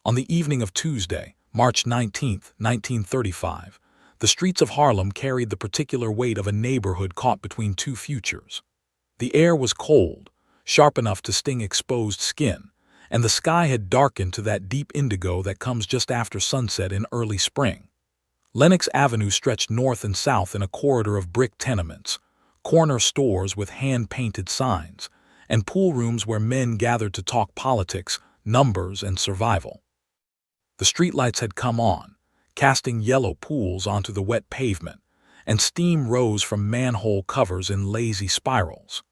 On the evening of Tuesday, March 19th, 1935, the streets of Harlem carried the particular weight of a neighborhood caught between two futures. The air was cold, sharp enough to sting exposed skin, and the sky had darkened to that deep indigo that comes just after sunset in early spring. Lenox Avenue stretched north and south in a corridor of brick tenements, corner stores with hand-painted signs, and pool rooms where men gathered to talk politics, numbers, and survival. The streetlights had come on, casting yellow pools onto the wet pavement, and steam rose from manhole covers in lazy spirals.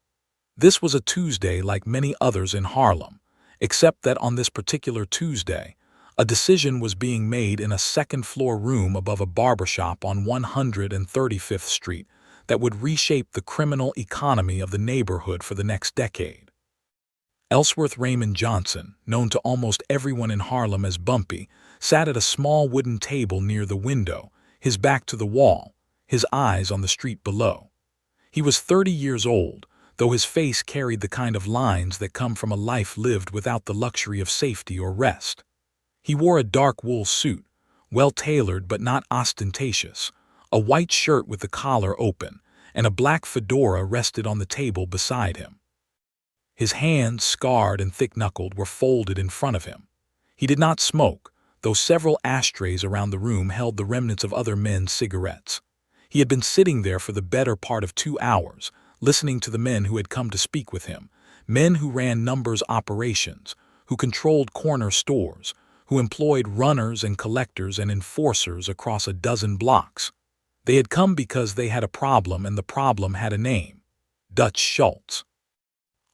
This was a Tuesday like many others in Harlem, except that on this particular Tuesday, a decision was being made in a second-floor room above a barbershop on 135th Street that would reshape the criminal economy of the neighborhood for the next decade. Ellsworth Raymond Johnson, known to almost everyone in Harlem as Bumpy, sat at a small wooden table near the window, his back to the wall, his eyes on the street below. He was 30 years old, though his face carried the kind of lines that come from a life lived without the luxury of safety or rest. He wore a dark wool suit, well-tailored but not ostentatious, a white shirt with the collar open, and a black fedora rested on the table beside him. His hands, scarred and thick-knuckled, were folded in front of him. He did not smoke, though several ashtrays around the room held the remnants of other men's cigarettes. He had been sitting there for the better part of 2 hours, listening to the men who had come to speak with him, men who ran numbers operations, who controlled corner stores, who employed runners and collectors and enforcers across a dozen blocks. They had come because they had a problem, and the problem had a name: Dutch Schultz.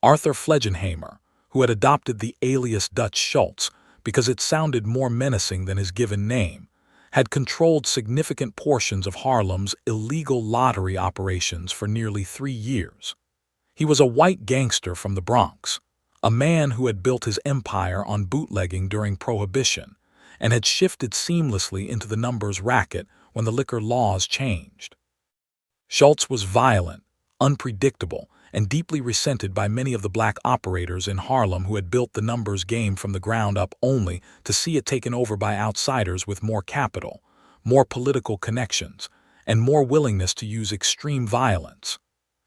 Arthur Flegenheimer, who had adopted the alias Dutch Schultz because it sounded more menacing than his given name, had controlled significant portions of Harlem's illegal lottery operations for nearly 3 years. He was a white gangster from the Bronx, a man who had built his empire on bootlegging during Prohibition and had shifted seamlessly into the numbers racket when the liquor laws changed. Schultz was violent, unpredictable, and deeply resented by many of the black operators in Harlem who had built the numbers game from the ground up only to see it taken over by outsiders with more capital, more political connections, and more willingness to use extreme violence.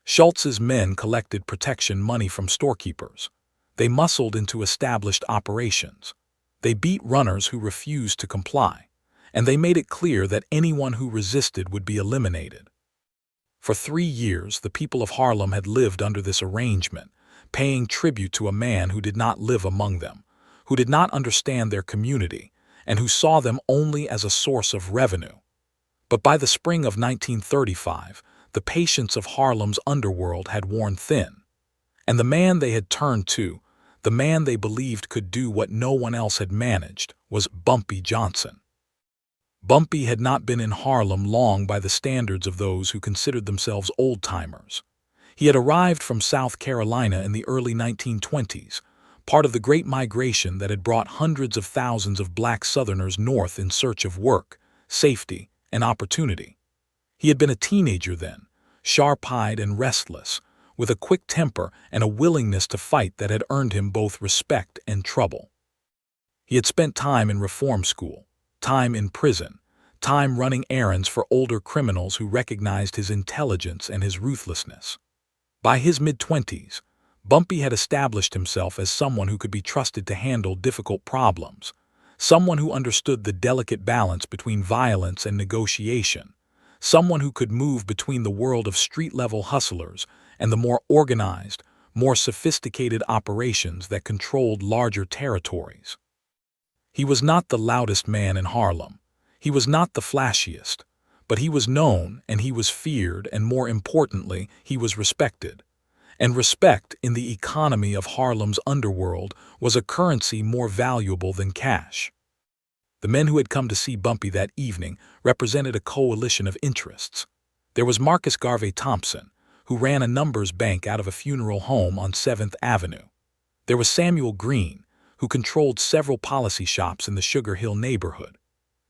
Schultz's men collected protection money from storekeepers. They muscled into established operations. They beat runners who refused to comply, and they made it clear that anyone who resisted would be eliminated. For 3 years, the people of Harlem had lived under this arrangement, paying tribute to a man who did not live among them, who did not understand their community, and who saw them only as a source of revenue. But by the spring of 1935, the patience of Harlem's underworld had worn thin, and the man they had turned to, the man they believed could do what no one else had managed, was Bumpy Johnson. Bumpy had not been in Harlem long by the standards of those who considered themselves old-timers. He had arrived from South Carolina in the early 1920s, part of the Great Migration that had brought hundreds of thousands of black Southerners north in search of work, safety, and opportunity. He had been a teenager then, sharp-eyed and restless, with a quick temper and a willingness to fight that had earned him both respect and trouble. He had spent time in reform school, time in prison, time running errands for older criminals who recognized his intelligence and his ruthlessness. By his mid-20s, Bumpy had established himself as someone who could be trusted to handle difficult problems, someone who understood the delicate balance between violence and negotiation, someone who could move between the world of street-level hustlers and the more organized, more sophisticated operations that controlled larger territories. He was not the loudest man in Harlem. He was not the flashiest, but he was known and he was feared, and more importantly, he was respected. And respect in the economy of Harlem's underworld was a currency more valuable than cash. The men who had come to see Bumpy that evening represented a coalition of interests. There was Marcus Garvey Thompson, who ran a numbers bank out of a funeral home on 7th Avenue. There was Samuel Green, who controlled several policy shops in the Sugar Hill neighborhood.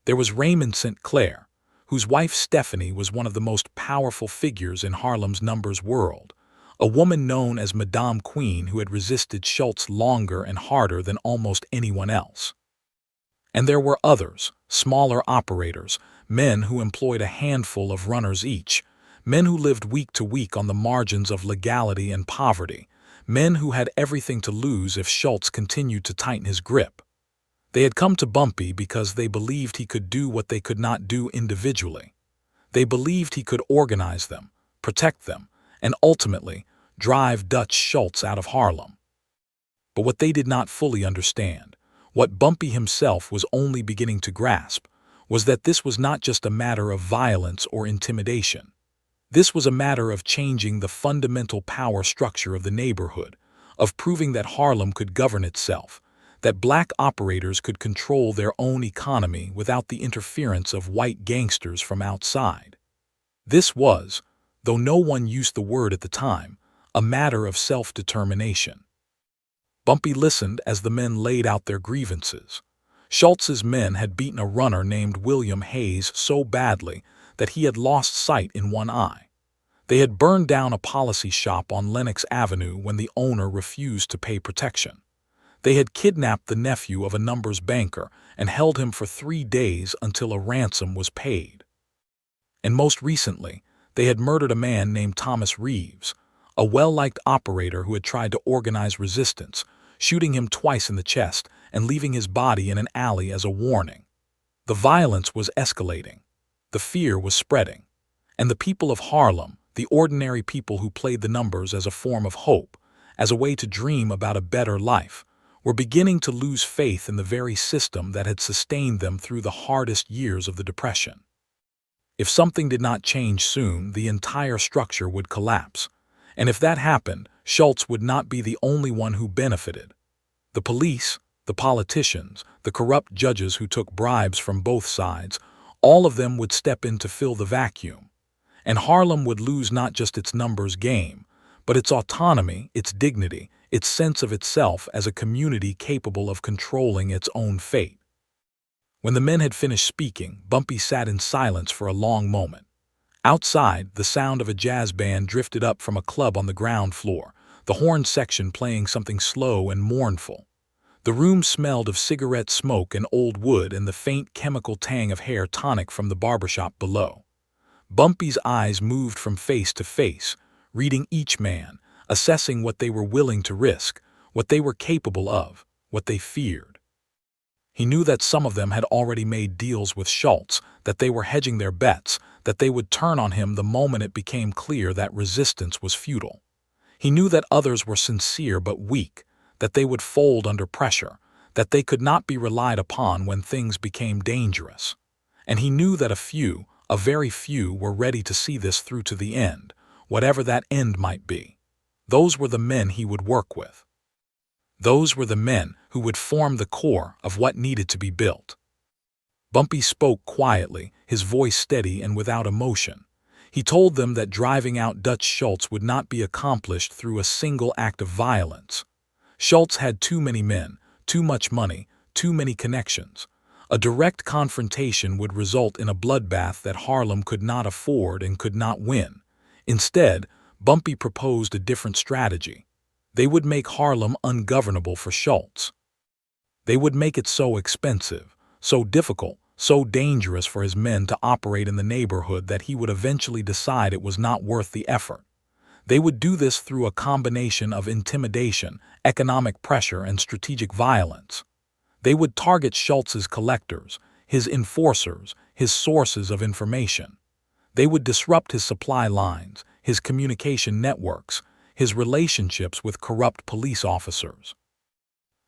There was Raymond St. Clair, whose wife Stephanie was one of the most powerful figures in Harlem's numbers world, a woman known as Madame Queen who had resisted Schultz longer and harder than almost anyone else. And there were others, smaller operators, men who employed a handful of runners each, men who lived week to week on the margins of legality and poverty, men who had everything to lose if Schultz continued to tighten his grip. They had come to Bumpy because they believed he could do what they could not do individually. They believed he could organize them, protect them, and ultimately drive Dutch Schultz out of Harlem. But what they did not fully understand, what Bumpy himself was only beginning to grasp, was that this was not just a matter of violence or intimidation. This was a matter of changing the fundamental power structure of the neighborhood, of proving that Harlem could govern itself, that black operators could control their own economy without the interference of white gangsters from outside. This was, though no one used the word at the time, a matter of self-determination. Bumpy listened as the men laid out their grievances. Schultz's men had beaten a runner named William Hayes so badly that he had lost sight in one eye. They had burned down a policy shop on Lenox Avenue when the owner refused to pay protection. They had kidnapped the nephew of a numbers banker and held him for 3 days until a ransom was paid. And most recently, they had murdered a man named Thomas Reeves, a well-liked operator who had tried to organize resistance, shooting him twice in the chest and leaving his body in an alley as a warning. The violence was escalating. The fear was spreading. And the people of Harlem, the ordinary people who played the numbers as a form of hope, as a way to dream about a better life, were beginning to lose faith in the very system that had sustained them through the hardest years of the Depression. If something did not change soon, the entire structure would collapse. And if that happened, Schultz would not be the only one who benefited. The police, the politicians, the corrupt judges who took bribes from both sides, all of them would step in to fill the vacuum. And Harlem would lose not just its numbers game, but its autonomy, its dignity, its sense of itself as a community capable of controlling its own fate. When the men had finished speaking, Bumpy sat in silence for a long moment. Outside, the sound of a jazz band drifted up from a club on the ground floor, the horn section playing something slow and mournful. The room smelled of cigarette smoke and old wood and the faint chemical tang of hair tonic from the barbershop below. Bumpy's eyes moved from face to face, reading each man, assessing what they were willing to risk, what they were capable of, what they feared. He knew that some of them had already made deals with Schultz, that they were hedging their bets, that they would turn on him the moment it became clear that resistance was futile. He knew that others were sincere but weak, that they would fold under pressure, that they could not be relied upon when things became dangerous. And he knew that a very few, were ready to see this through to the end, whatever that end might be. Those were the men he would work with. Those were the men who would form the core of what needed to be built. Bumpy spoke quietly, his voice steady and without emotion. He told them that driving out Dutch Schultz would not be accomplished through a single act of violence. Schultz had too many men, too much money, too many connections. A direct confrontation would result in a bloodbath that Harlem could not afford and could not win. Instead, Bumpy proposed a different strategy. They would make Harlem ungovernable for Schultz. They would make it so expensive, so difficult, so dangerous for his men to operate in the neighborhood that he would eventually decide it was not worth the effort. They would do this through a combination of intimidation, economic pressure, and strategic violence. They would target Schultz's collectors, his enforcers, his sources of information. They would disrupt his supply lines, his communication networks, his relationships with corrupt police officers.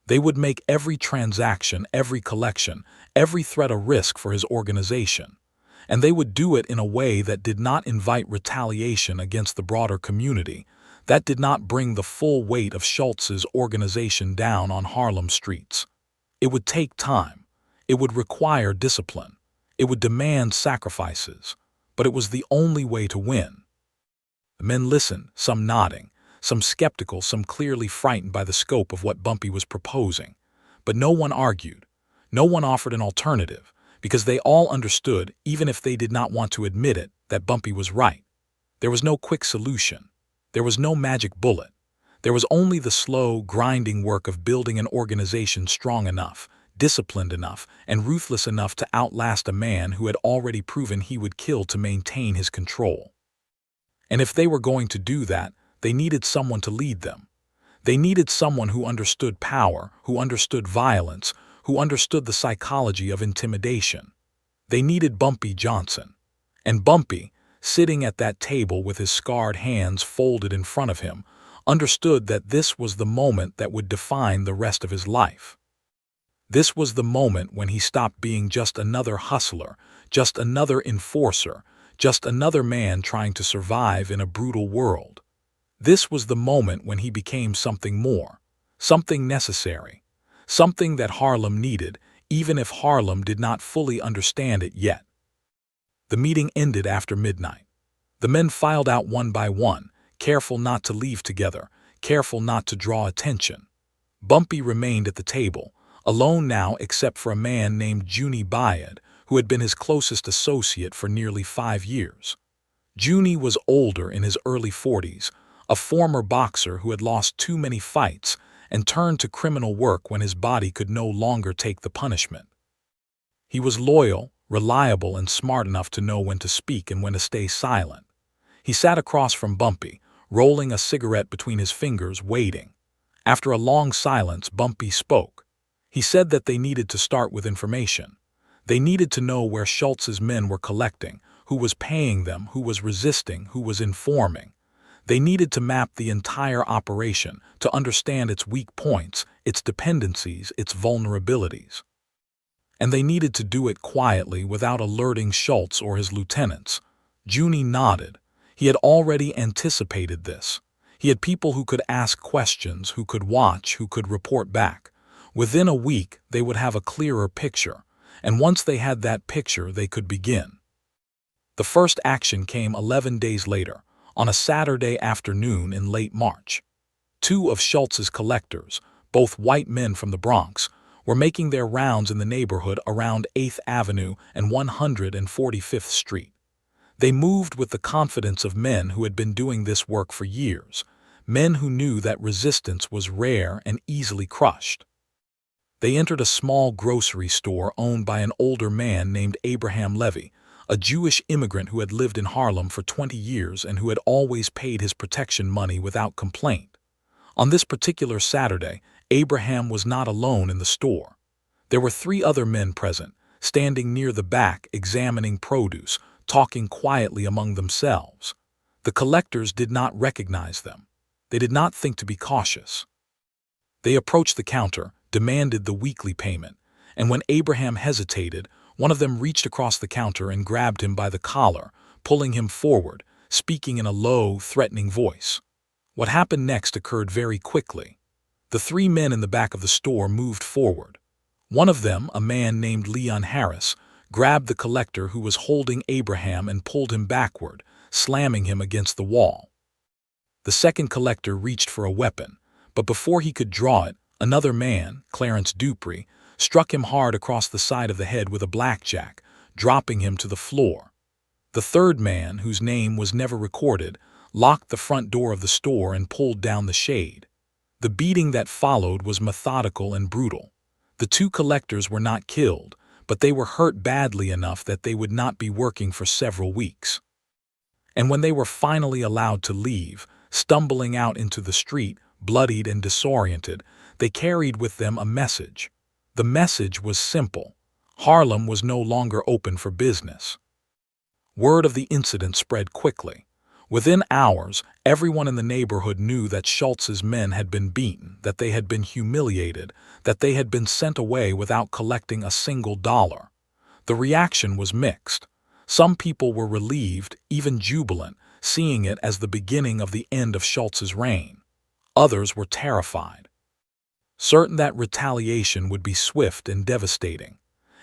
They would make every transaction, every collection, every threat a risk for his organization. And they would do it in a way that did not invite retaliation against the broader community, that did not bring the full weight of Schultz's organization down on Harlem streets. It would take time. It would require discipline. It would demand sacrifices. But it was the only way to win. The men listened, some nodding, some skeptical, some clearly frightened by the scope of what Bumpy was proposing. But no one argued. No one offered an alternative, because they all understood, even if they did not want to admit it, that Bumpy was right. There was no quick solution. There was no magic bullet. There was only the slow, grinding work of building an organization strong enough, disciplined enough, and ruthless enough to outlast a man who had already proven he would kill to maintain his control. And if they were going to do that, they needed someone to lead them. They needed someone who understood power, who understood violence, who understood the psychology of intimidation. They needed Bumpy Johnson. And Bumpy, sitting at that table with his scarred hands folded in front of him, understood that this was the moment that would define the rest of his life. This was the moment when he stopped being just another hustler, just another enforcer, just another man trying to survive in a brutal world. This was the moment when he became something more, something necessary, something that Harlem needed, even if Harlem did not fully understand it yet. The meeting ended after midnight. The men filed out one by one, careful not to leave together, careful not to draw attention. Bumpy remained at the table, alone now except for a man named Junie Bayard, who had been his closest associate for nearly 5 years. Junie was older, in his early 40s, a former boxer who had lost too many fights and turned to criminal work when his body could no longer take the punishment. He was loyal, reliable, and smart enough to know when to speak and when to stay silent. He sat across from Bumpy, rolling a cigarette between his fingers, waiting. After a long silence, Bumpy spoke. He said that they needed to start with information. They needed to know where Schultz's men were collecting, who was paying them, who was resisting, who was informing. They needed to map the entire operation, to understand its weak points, its dependencies, its vulnerabilities. And they needed to do it quietly without alerting Schultz or his lieutenants. Junie nodded. He had already anticipated this. He had people who could ask questions, who could watch, who could report back. Within a week, they would have a clearer picture, and once they had that picture, they could begin. The first action came 11 days later, on a Saturday afternoon in late March. 2 of Schultz's collectors, both white men from the Bronx, were making their rounds in the neighborhood around 8th Avenue and 145th Street. They moved with the confidence of men who had been doing this work for years, men who knew that resistance was rare and easily crushed. They entered a small grocery store owned by an older man named Abraham Levy, a Jewish immigrant who had lived in Harlem for 20 years and who had always paid his protection money without complaint. On this particular Saturday, Abraham was not alone in the store. There were 3 other men present, standing near the back, examining produce, talking quietly among themselves. The collectors did not recognize them. They did not think to be cautious. They approached the counter, demanded the weekly payment, and when Abraham hesitated, one of them reached across the counter and grabbed him by the collar, pulling him forward, speaking in a low, threatening voice. What happened next occurred very quickly. The 3 men in the back of the store moved forward. One of them, a man named Leon Harris, grabbed the collector who was holding Abraham and pulled him backward, slamming him against the wall. The second collector reached for a weapon, but before he could draw it, another man, Clarence Dupree, struck him hard across the side of the head with a blackjack, dropping him to the floor. The third man, whose name was never recorded, locked the front door of the store and pulled down the shade. The beating that followed was methodical and brutal. The 2 collectors were not killed, but they were hurt badly enough that they would not be working for several weeks. And when they were finally allowed to leave, stumbling out into the street, bloodied and disoriented, they carried with them a message. The message was simple. Harlem was no longer open for business. Word of the incident spread quickly. Within hours, everyone in the neighborhood knew that Schultz's men had been beaten, that they had been humiliated, that they had been sent away without collecting a single dollar. The reaction was mixed. Some people were relieved, even jubilant, seeing it as the beginning of the end of Schultz's reign. Others were terrified, certain that retaliation would be swift and devastating.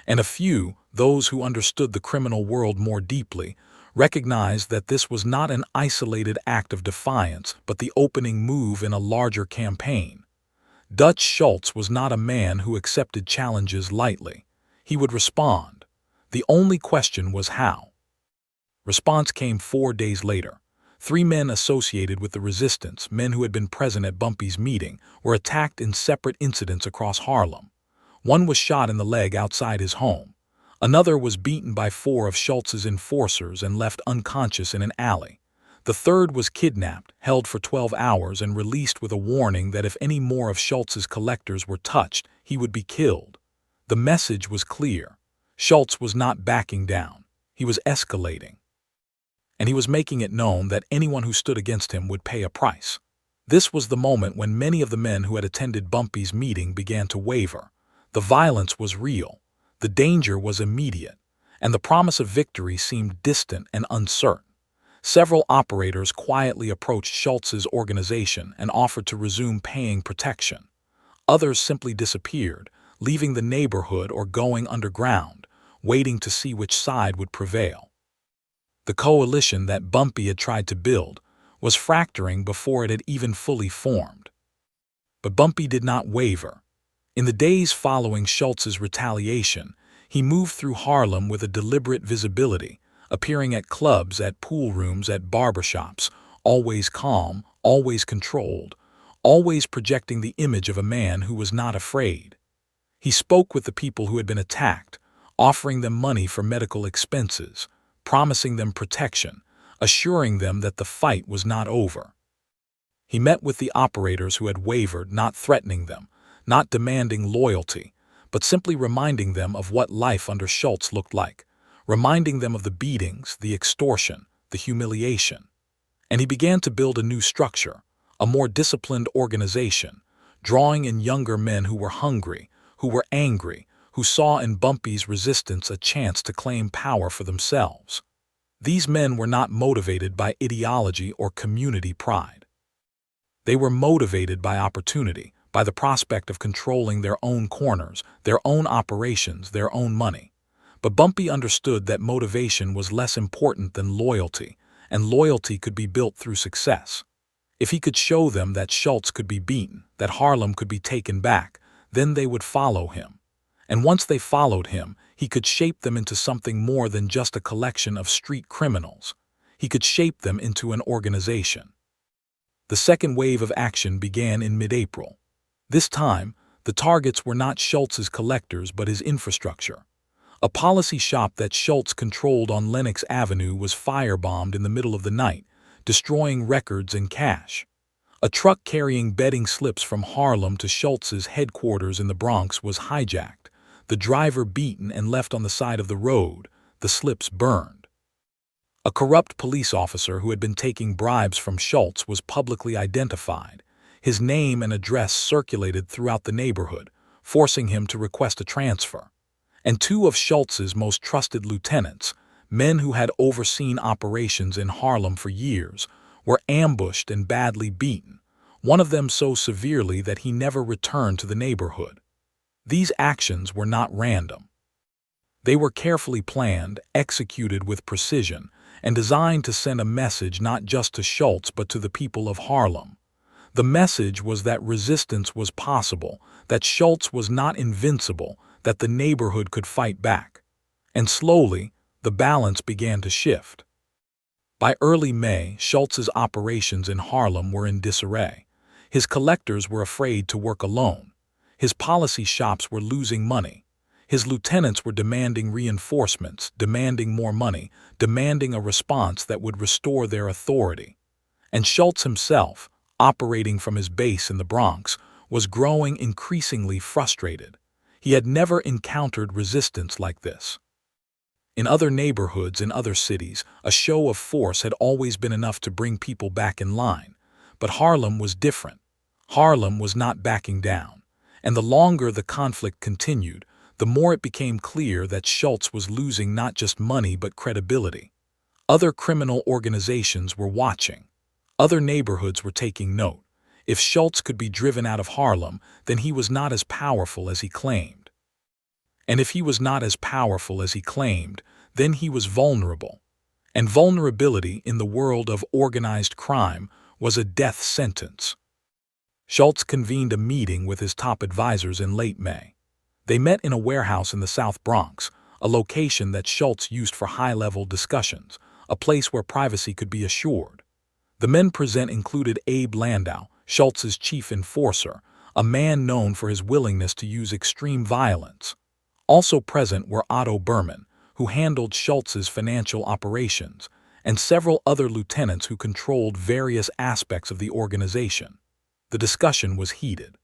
And a few, those who understood the criminal world more deeply, recognized that this was not an isolated act of defiance, but the opening move in a larger campaign. Dutch Schultz was not a man who accepted challenges lightly. He would respond. The only question was how. Response came 4 days later. 3 men associated with the resistance, men who had been present at Bumpy's meeting, were attacked in separate incidents across Harlem. One was shot in the leg outside his home. Another was beaten by 4 of Schultz's enforcers and left unconscious in an alley. The third was kidnapped, held for 12 hours, and released with a warning that if any more of Schultz's collectors were touched, he would be killed. The message was clear. Schultz was not backing down. He was escalating. And he was making it known that anyone who stood against him would pay a price. This was the moment when many of the men who had attended Bumpy's meeting began to waver. The violence was real, the danger was immediate, and the promise of victory seemed distant and uncertain. Several operators quietly approached Schultz's organization and offered to resume paying protection. Others simply disappeared, leaving the neighborhood or going underground, waiting to see which side would prevail. The coalition that Bumpy had tried to build was fracturing before it had even fully formed. But Bumpy did not waver. In the days following Schultz's retaliation, he moved through Harlem with a deliberate visibility, appearing at clubs, at pool rooms, at barbershops, always calm, always controlled, always projecting the image of a man who was not afraid. He spoke with the people who had been attacked, offering them money for medical expenses, promising them protection, assuring them that the fight was not over. He met with the operators who had wavered, not threatening them, not demanding loyalty, but simply reminding them of what life under Schultz looked like, reminding them of the beatings, the extortion, the humiliation. And he began to build a new structure, a more disciplined organization, drawing in younger men who were hungry, who were angry, who saw in Bumpy's resistance a chance to claim power for themselves. These men were not motivated by ideology or community pride. They were motivated by opportunity, by the prospect of controlling their own corners, their own operations, their own money. But Bumpy understood that motivation was less important than loyalty, and loyalty could be built through success. If he could show them that Schultz could be beaten, that Harlem could be taken back, then they would follow him. And once they followed him, he could shape them into something more than just a collection of street criminals. He could shape them into an organization. The second wave of action began in mid-April. This time, the targets were not Schultz's collectors but his infrastructure. A policy shop that Schultz controlled on Lenox Avenue was firebombed in the middle of the night, destroying records and cash. A truck carrying betting slips from Harlem to Schultz's headquarters in the Bronx was hijacked, the driver beaten and left on the side of the road, the slips burned. A corrupt police officer who had been taking bribes from Schultz was publicly identified. His name and address circulated throughout the neighborhood, forcing him to request a transfer. And 2 of Schultz's most trusted lieutenants, men who had overseen operations in Harlem for years, were ambushed and badly beaten, one of them so severely that he never returned to the neighborhood. These actions were not random. They were carefully planned, executed with precision, and designed to send a message not just to Schultz but to the people of Harlem. The message was that resistance was possible, that Schultz was not invincible, that the neighborhood could fight back. And slowly, the balance began to shift. By early May, Schultz's operations in Harlem were in disarray. His collectors were afraid to work alone. His policy shops were losing money. His lieutenants were demanding reinforcements, demanding more money, demanding a response that would restore their authority. And Schultz himself, operating from his base in the Bronx, was growing increasingly frustrated. He had never encountered resistance like this. In other neighborhoods, in other cities, a show of force had always been enough to bring people back in line. But Harlem was different. Harlem was not backing down. And the longer the conflict continued, the more it became clear that Schultz was losing not just money but credibility. Other criminal organizations were watching. Other neighborhoods were taking note. If Schultz could be driven out of Harlem, then he was not as powerful as he claimed. And if he was not as powerful as he claimed, then he was vulnerable. And vulnerability in the world of organized crime was a death sentence. Schultz convened a meeting with his top advisors in late May. They met in a warehouse in the South Bronx, a location that Schultz used for high-level discussions, a place where privacy could be assured. The men present included Abe Landau, Schultz's chief enforcer, a man known for his willingness to use extreme violence. Also present were Otto Berman, who handled Schultz's financial operations, and several other lieutenants who controlled various aspects of the organization. The discussion was heated.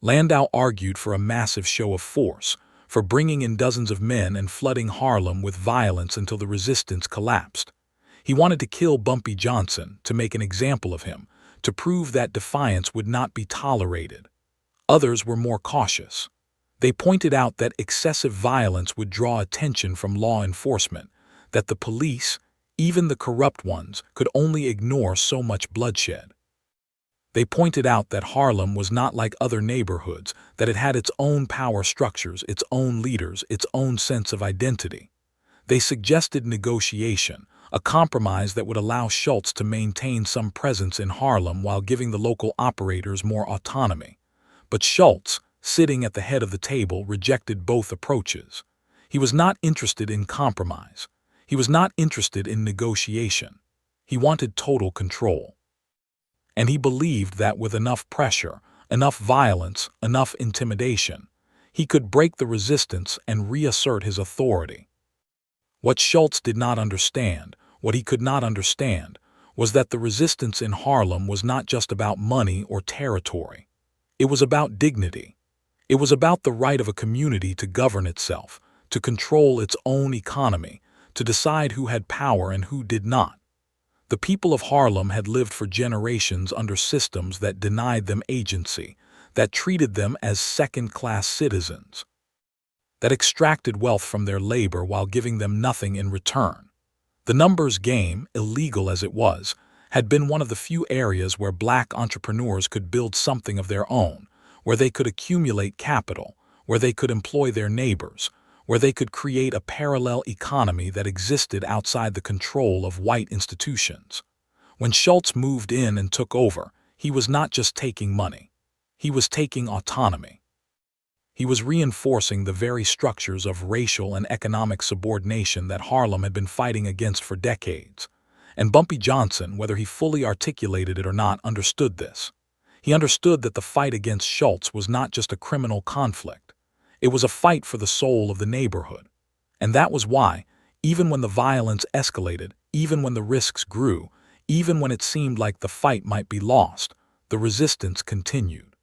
Landau argued for a massive show of force, for bringing in dozens of men and flooding Harlem with violence until the resistance collapsed. He wanted to kill Bumpy Johnson, to make an example of him, to prove that defiance would not be tolerated. Others were more cautious. They pointed out that excessive violence would draw attention from law enforcement, that the police, even the corrupt ones, could only ignore so much bloodshed. They pointed out that Harlem was not like other neighborhoods, that it had its own power structures, its own leaders, its own sense of identity. They suggested negotiation, a compromise that would allow Schultz to maintain some presence in Harlem while giving the local operators more autonomy. But Schultz, sitting at the head of the table, rejected both approaches. He was not interested in compromise. He was not interested in negotiation. He wanted total control. And he believed that with enough pressure, enough violence, enough intimidation, he could break the resistance and reassert his authority. What Schultz did not understand, what he could not understand, was that the resistance in Harlem was not just about money or territory. It was about dignity. It was about the right of a community to govern itself, to control its own economy, to decide who had power and who did not. The people of Harlem had lived for generations under systems that denied them agency, that treated them as second-class citizens, that extracted wealth from their labor while giving them nothing in return. The numbers game, illegal as it was, had been one of the few areas where black entrepreneurs could build something of their own, where they could accumulate capital, where they could employ their neighbors, where they could create a parallel economy that existed outside the control of white institutions. When Schultz moved in and took over, he was not just taking money. He was taking autonomy. He was reinforcing the very structures of racial and economic subordination that Harlem had been fighting against for decades. And Bumpy Johnson, whether he fully articulated it or not, understood this. He understood that the fight against Schultz was not just a criminal conflict. It was a fight for the soul of the neighborhood. And that was why, even when the violence escalated, even when the risks grew, even when it seemed like the fight might be lost, the resistance continued.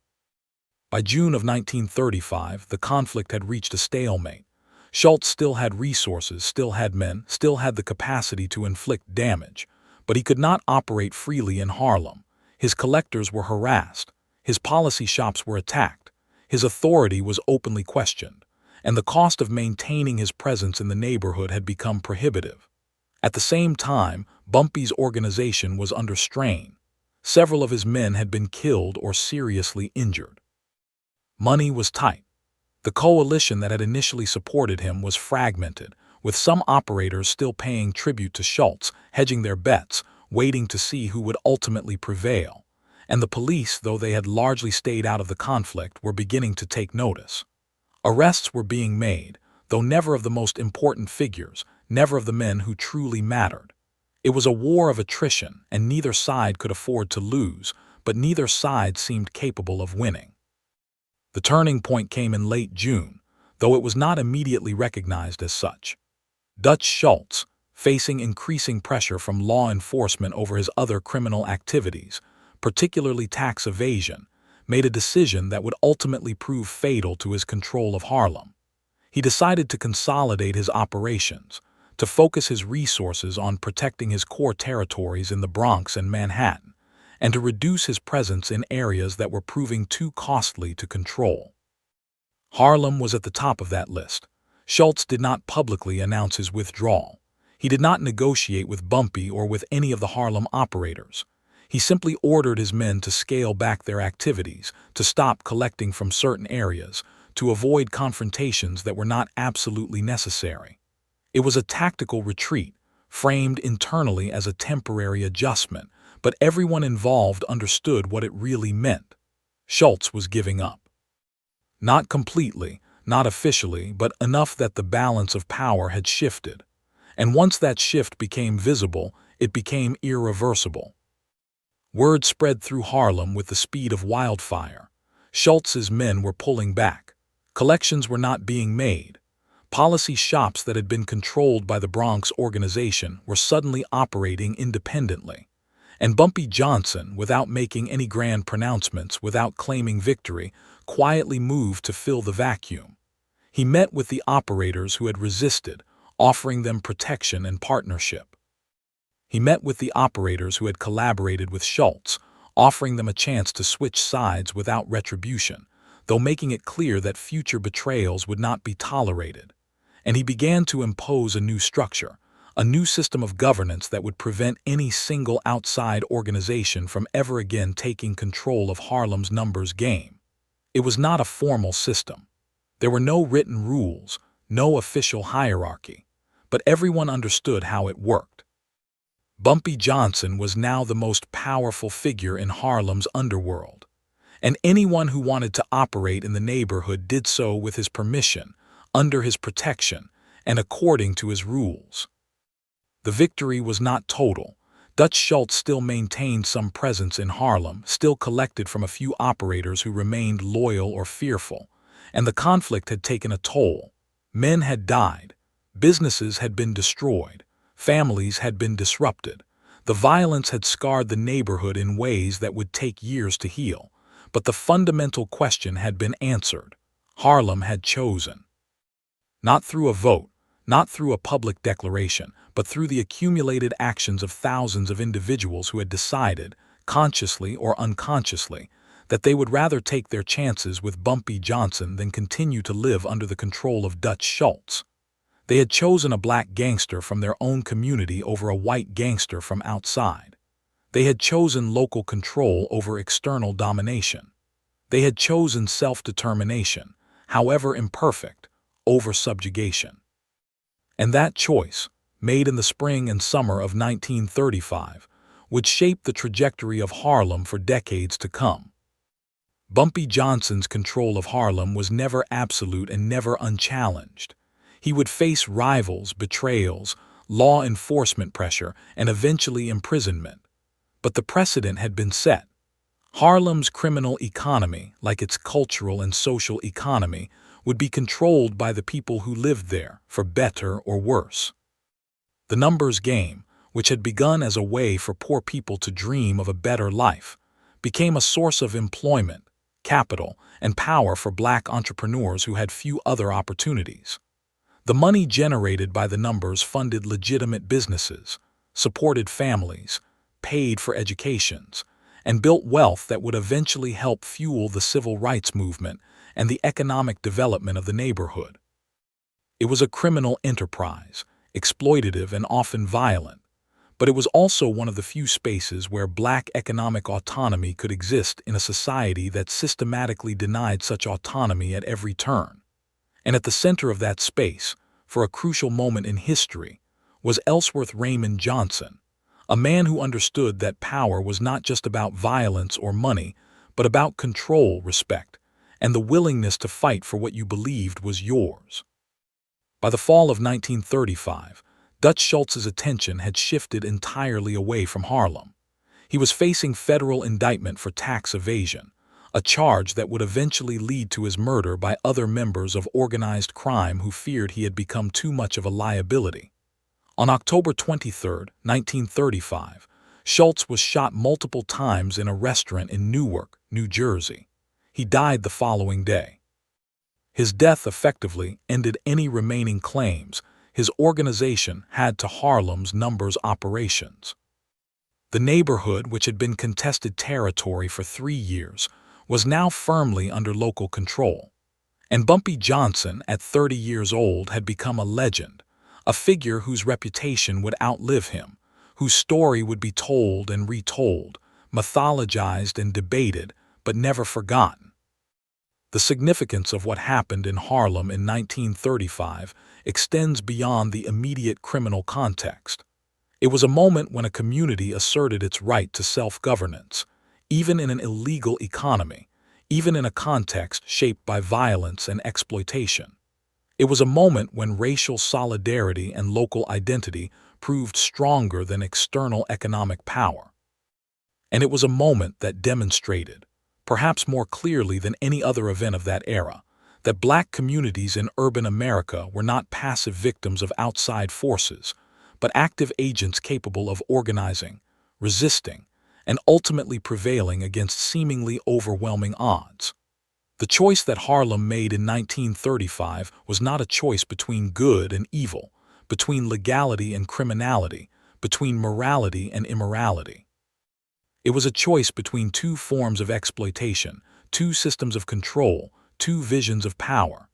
By June of 1935, the conflict had reached a stalemate. Schultz still had resources, still had men, still had the capacity to inflict damage, but he could not operate freely in Harlem. His collectors were harassed, his policy shops were attacked, his authority was openly questioned, and the cost of maintaining his presence in the neighborhood had become prohibitive. At the same time, Bumpy's organization was under strain. Several of his men had been killed or seriously injured. Money was tight. The coalition that had initially supported him was fragmented, with some operators still paying tribute to Schultz, hedging their bets, waiting to see who would ultimately prevail. And the police, though they had largely stayed out of the conflict, were beginning to take notice. Arrests were being made, though never of the most important figures, never of the men who truly mattered. It was a war of attrition, and neither side could afford to lose, but neither side seemed capable of winning. The turning point came in late June, though it was not immediately recognized as such. Dutch Schultz, facing increasing pressure from law enforcement over his other criminal activities, particularly tax evasion, made a decision that would ultimately prove fatal to his control of Harlem. He decided to consolidate his operations, to focus his resources on protecting his core territories in the Bronx and Manhattan, and to reduce his presence in areas that were proving too costly to control. Harlem was at the top of that list. Schultz did not publicly announce his withdrawal. He did not negotiate with Bumpy or with any of the Harlem operators. He simply ordered his men to scale back their activities, to stop collecting from certain areas, to avoid confrontations that were not absolutely necessary. It was a tactical retreat, framed internally as a temporary adjustment, but everyone involved understood what it really meant. Schultz was giving up. Not completely, not officially, but enough that the balance of power had shifted. And once that shift became visible, it became irreversible. Word spread through Harlem with the speed of wildfire. Schultz's men were pulling back. Collections were not being made. Policy shops that had been controlled by the Bronx organization were suddenly operating independently. And Bumpy Johnson, without making any grand pronouncements, without claiming victory, quietly moved to fill the vacuum. He met with the operators who had resisted, offering them protection and partnership. He met with the operators who had collaborated with Schultz, offering them a chance to switch sides without retribution, though making it clear that future betrayals would not be tolerated. And he began to impose a new structure, a new system of governance that would prevent any single outside organization from ever again taking control of Harlem's numbers game. It was not a formal system. There were no written rules, no official hierarchy, but everyone understood how it worked. Bumpy Johnson was now the most powerful figure in Harlem's underworld, and anyone who wanted to operate in the neighborhood did so with his permission, under his protection, and according to his rules. The victory was not total. Dutch Schultz still maintained some presence in Harlem, still collected from a few operators who remained loyal or fearful, and the conflict had taken a toll. Men had died, businesses had been destroyed, families had been disrupted. The violence had scarred the neighborhood in ways that would take years to heal, but the fundamental question had been answered. Harlem had chosen. Not through a vote, not through a public declaration, but through the accumulated actions of thousands of individuals who had decided, consciously or unconsciously, that they would rather take their chances with Bumpy Johnson than continue to live under the control of Dutch Schultz. They had chosen a black gangster from their own community over a white gangster from outside. They had chosen local control over external domination. They had chosen self-determination, however imperfect, over subjugation. And that choice, made in the spring and summer of 1935, would shape the trajectory of Harlem for decades to come. Bumpy Johnson's control of Harlem was never absolute and never unchallenged. He would face rivals, betrayals, law enforcement pressure, and eventually imprisonment. But the precedent had been set. Harlem's criminal economy, like its cultural and social economy, would be controlled by the people who lived there, for better or worse. The numbers game, which had begun as a way for poor people to dream of a better life, became a source of employment, capital, and power for black entrepreneurs who had few other opportunities. The money generated by the numbers funded legitimate businesses, supported families, paid for educations, and built wealth that would eventually help fuel the civil rights movement and the economic development of the neighborhood. It was a criminal enterprise, exploitative and often violent, but it was also one of the few spaces where black economic autonomy could exist in a society that systematically denied such autonomy at every turn. And at the center of that space, for a crucial moment in history, was Ellsworth Raymond Johnson, a man who understood that power was not just about violence or money, but about control, respect, and the willingness to fight for what you believed was yours. By the fall of 1935, Dutch Schultz's attention had shifted entirely away from Harlem. He was facing federal indictment for tax evasion, a charge that would eventually lead to his murder by other members of organized crime who feared he had become too much of a liability. On October 23, 1935, Schultz was shot multiple times in a restaurant in Newark, New Jersey. He died the following day. His death effectively ended any remaining claims his organization had to Harlem's numbers operations. The neighborhood, which had been contested territory for 3 years, was now firmly under local control. And Bumpy Johnson, at 30 years old, had become a legend, a figure whose reputation would outlive him, whose story would be told and retold, mythologized and debated, but never forgotten. The significance of what happened in Harlem in 1935 extends beyond the immediate criminal context. It was a moment when a community asserted its right to self-governance, even in an illegal economy, even in a context shaped by violence and exploitation. It was a moment when racial solidarity and local identity proved stronger than external economic power. And it was a moment that demonstrated perhaps more clearly than any other event of that era, that black communities in urban America were not passive victims of outside forces, but active agents capable of organizing, resisting, and ultimately prevailing against seemingly overwhelming odds. The choice that Harlem made in 1935 was not a choice between good and evil, between legality and criminality, between morality and immorality. It was a choice between two forms of exploitation, two systems of control, two visions of power.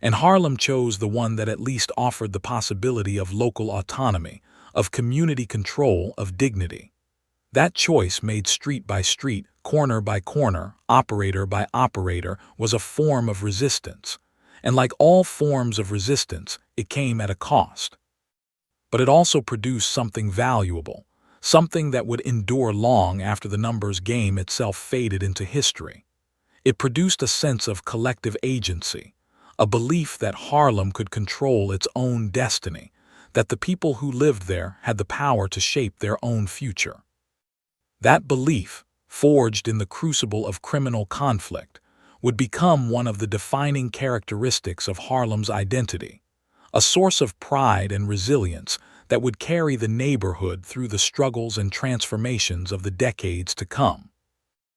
And Harlem chose the one that at least offered the possibility of local autonomy, of community control, of dignity. That choice, made street by street, corner by corner, operator by operator, was a form of resistance. And like all forms of resistance, it came at a cost. But it also produced something valuable, something that would endure long after the numbers game itself faded into history. It produced a sense of collective agency, a belief that Harlem could control its own destiny, that the people who lived there had the power to shape their own future. That belief, forged in the crucible of criminal conflict, would become one of the defining characteristics of Harlem's identity, a source of pride and resilience that would carry the neighborhood through the struggles and transformations of the decades to come.